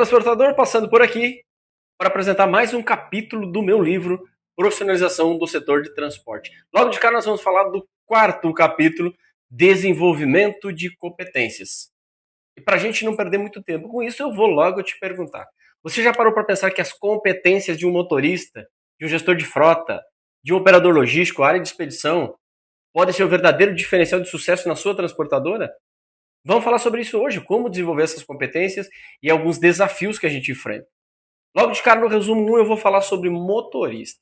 transportador, passando por aqui para apresentar mais um capítulo do meu livro Profissionalização do Setor de Transporte. Logo de cara nós vamos falar do quarto capítulo, Desenvolvimento de Competências. E para a gente não perder muito tempo com isso, eu vou logo te perguntar. Você já parou para pensar que as competências de um motorista, de um gestor de frota, de um operador logístico, área de expedição, podem ser o verdadeiro diferencial de sucesso na sua transportadora? Vamos falar sobre isso hoje, como desenvolver essas competências e alguns desafios que a gente enfrenta. Logo de cara, no resumo 1, eu vou falar sobre motorista.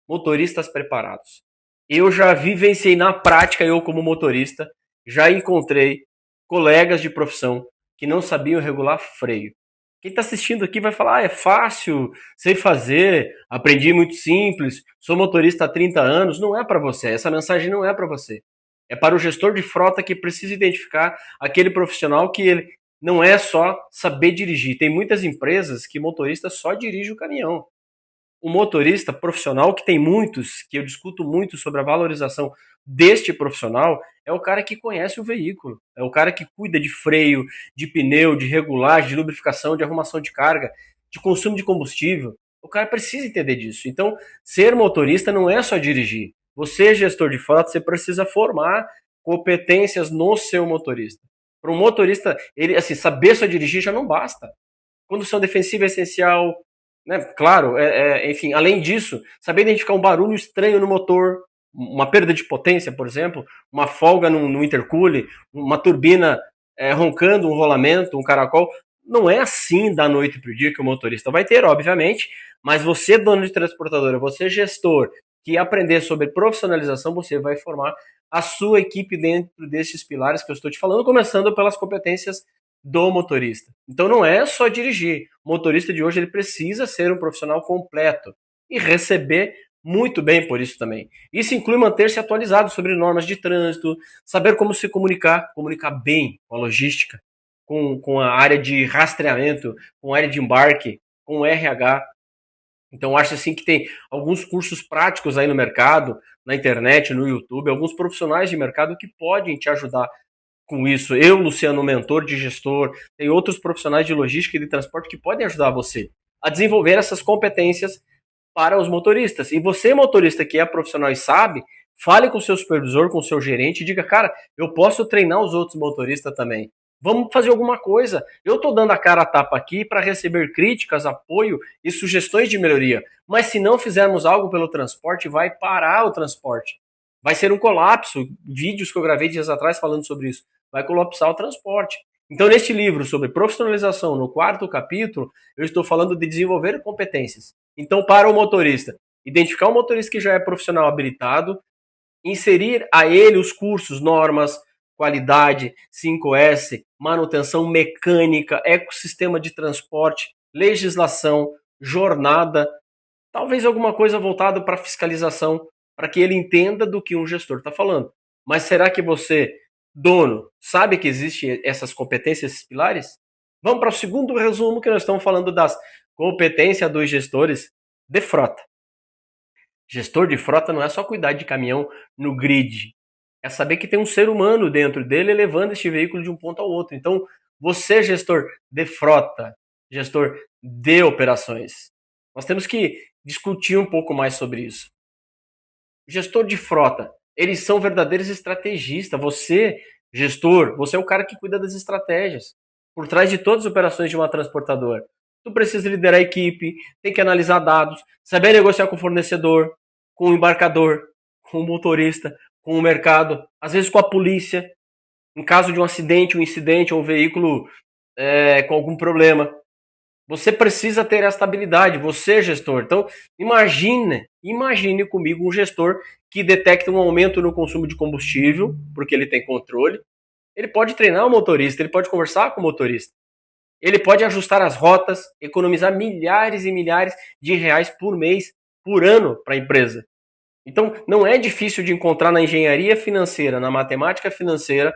Motoristas preparados. Eu já vivenciei na prática, eu como motorista, já encontrei colegas de profissão que não sabiam regular freio. Quem está assistindo aqui vai falar, é fácil, sei fazer, aprendi muito simples, sou motorista há 30 anos. Não é para você, essa mensagem não é para você. É para o gestor de frota que precisa identificar aquele profissional que ele não é só saber dirigir. Tem muitas empresas que motorista só dirige o caminhão. O motorista profissional, que tem muitos, que eu discuto muito sobre a valorização deste profissional, é o cara que conhece o veículo, é o cara que cuida de freio, de pneu, de regulagem, de lubrificação, de arrumação de carga, de consumo de combustível. O cara precisa entender disso. Então, ser motorista não é só dirigir. Você, gestor de frota, você precisa formar competências no seu motorista. Para um motorista, ele assim, saber só dirigir já não basta. Condução defensiva é essencial, né? Claro, enfim, além disso, saber identificar um barulho estranho no motor, uma perda de potência, por exemplo, uma folga no intercooler, uma turbina roncando, um rolamento, um caracol. Não é assim da noite para o dia que o motorista vai ter, obviamente, mas você, dono de transportadora, você, gestor, que aprender sobre profissionalização, você vai formar a sua equipe dentro desses pilares que eu estou te falando, começando pelas competências do motorista. Então não é só dirigir. O motorista de hoje ele precisa ser um profissional completo e receber muito bem por isso também. Isso inclui manter-se atualizado sobre normas de trânsito, saber como se comunicar bem com a logística, com a área de rastreamento, com a área de embarque, com o RH. Então acho assim que tem alguns cursos práticos aí no mercado, na internet, no YouTube, alguns profissionais de mercado que podem te ajudar com isso. Eu, Luciano, mentor de gestor, tem outros profissionais de logística e de transporte que podem ajudar você a desenvolver essas competências para os motoristas. E você, motorista que é profissional e sabe, fale com o seu supervisor, com o seu gerente e diga, cara, eu posso treinar os outros motoristas também. Vamos fazer alguma coisa. Eu estou dando a cara a tapa aqui para receber críticas, apoio e sugestões de melhoria. Mas se não fizermos algo pelo transporte, vai parar o transporte. Vai ser um colapso. Vídeos que eu gravei dias atrás falando sobre isso. Vai colapsar o transporte. Então, neste livro sobre profissionalização, no quarto capítulo, eu estou falando de desenvolver competências. Então, para o motorista, identificar um motorista que já é profissional habilitado, inserir a ele os cursos, normas, qualidade, 5S, manutenção mecânica, ecossistema de transporte, legislação, jornada, talvez alguma coisa voltada para fiscalização, para que ele entenda do que um gestor está falando. Mas será que você, dono, sabe que existem essas competências, esses pilares? Vamos para o segundo resumo, que nós estamos falando das competências dos gestores de frota. Gestor de frota não é só cuidar de caminhão no grid, é saber que tem um ser humano dentro dele levando este veículo de um ponto ao outro. Então, você, gestor de frota, gestor de operações, nós temos que discutir um pouco mais sobre isso. Gestor de frota, eles são verdadeiros estrategistas. Você, gestor, você é o cara que cuida das estratégias. Por trás de todas as operações de uma transportadora. Tu precisa liderar a equipe, tem que analisar dados, saber negociar com o fornecedor, com o embarcador, com o motorista, com o mercado, às vezes com a polícia, em caso de um acidente, um incidente ou um veículo com algum problema. Você precisa ter essa habilidade, você gestor. Então, imagine comigo um gestor que detecta um aumento no consumo de combustível, porque ele tem controle. Ele pode treinar o motorista, ele pode conversar com o motorista. Ele pode ajustar as rotas, economizar milhares e milhares de reais por mês, por ano para a empresa. Então, não é difícil de encontrar na engenharia financeira, na matemática financeira,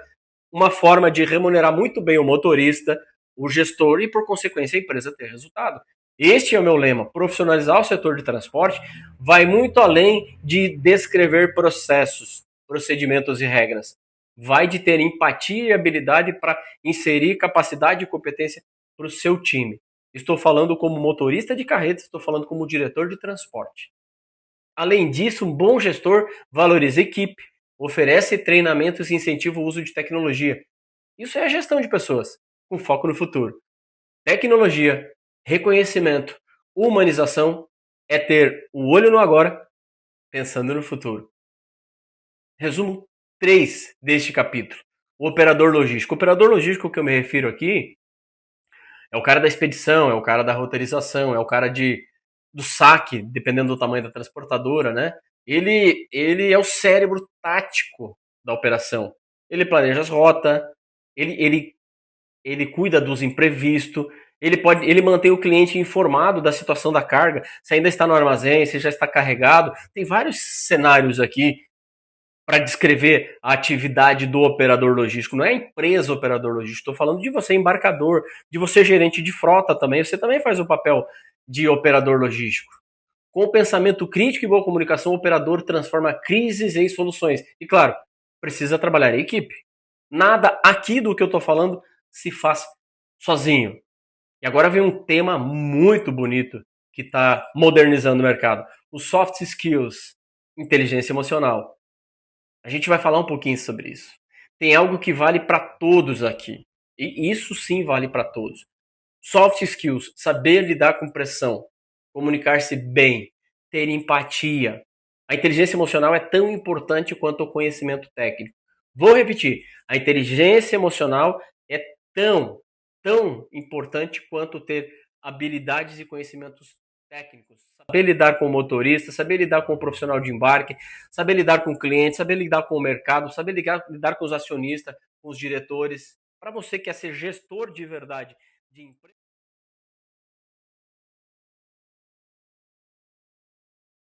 uma forma de remunerar muito bem o motorista, o gestor e, por consequência, a empresa ter resultado. Este é o meu lema. Profissionalizar o setor de transporte vai muito além de descrever processos, procedimentos e regras. Vai de ter empatia e habilidade para inserir capacidade e competência para o seu time. estou falando como motorista de carreta, estou falando como diretor de transporte. Além disso, um bom gestor valoriza a equipe, oferece treinamentos e incentiva o uso de tecnologia. Isso é a gestão de pessoas, com foco no futuro. Tecnologia, reconhecimento, humanização é ter o olho no agora, pensando no futuro. Resumo 3 deste capítulo. O operador logístico. O operador logístico que eu me refiro aqui é o cara da expedição, é o cara da roteirização, é o cara do saque, dependendo do tamanho da transportadora, né? Ele é o cérebro tático da operação. Ele planeja as rotas, ele cuida dos imprevistos, ele mantém o cliente informado da situação da carga, se ainda está no armazém, se já está carregado. Tem vários cenários aqui para descrever a atividade do operador logístico. Não é a empresa operador logístico, estou falando de você embarcador, de você gerente de frota também. Você também faz o papel de operador logístico. Com o pensamento crítico e boa comunicação, o operador transforma crises em soluções. E claro, precisa trabalhar em equipe. Nada aqui do que eu estou falando se faz sozinho. E agora vem um tema muito bonito que está modernizando o mercado: os soft skills, inteligência emocional. A gente vai falar um pouquinho sobre isso. Tem algo que vale para todos aqui. E isso sim vale para todos. Soft skills, saber lidar com pressão, comunicar-se bem, ter empatia. A inteligência emocional é tão importante quanto o conhecimento técnico. Vou repetir, a inteligência emocional é tão importante quanto ter habilidades e conhecimentos técnicos. Saber lidar com o motorista, saber lidar com o profissional de embarque, saber lidar com o cliente, saber lidar com o mercado, saber lidar com os acionistas, com os diretores. Para você que quer ser gestor de verdade de empresa,